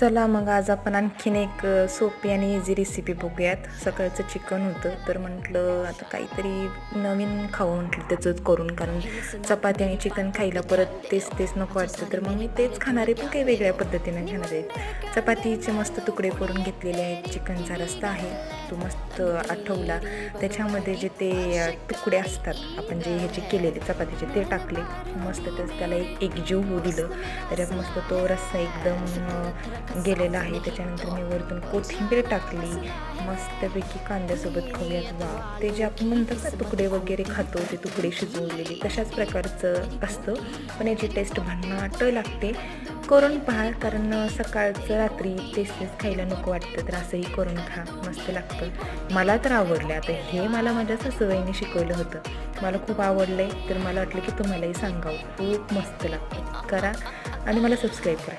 चला मग आज आपण आणखीन एक सोपी आणि इझी रेसिपी बघूयात. सकाळचं चिकन होतं तर म्हटलं आता काहीतरी नवीन खावं म्हटलं त्याचंच करून, कारण चपाती आणि चिकन खायला परत तेच तेच नको वाटतं. तर मग मी तेच खाणारे पण काही वेगळ्या पद्धतीने खाणार आहेत. चपातीचे मस्त तुकडे करून घेतलेले आहेत. चिकनचा रस्सा आहे तो मस्त आठवला, त्याच्यामध्ये जे ते तुकडे असतात आपण जे ह्याचे केलेले चपातीचे ते टाकले, मस्त त्याला एक एकजीव होऊ दिलं. त्याच्यात मस्त तो रस्सा एकदम गेलेला आहे. त्याच्यानंतर मी वरतून कोथिंबीर टाकली, मस्तपैकी कांद्यासोबत खाऊयात. वा, ते जे आपण म्हणतात ना तुकडे वगैरे खातो, ते तुकडे शिजवलेले तशाच प्रकारचं असतं, पण याची टेस्ट भन्नाट लागते. करून पहा, कारण सकाळचं रात्री तेच खायला नको वाटतं, तर असंही करून खा, मस्त लागतं. मला तर आवडलं. आता हे मला माझ्या सासूबाईंनी शिकवलं होतं, मला खूप आवडलं आहे, तर मला वाटलं की तुम्हालाही सांगावं. खूप मस्त लागतं. करा आणि मला सबस्क्राईब करा.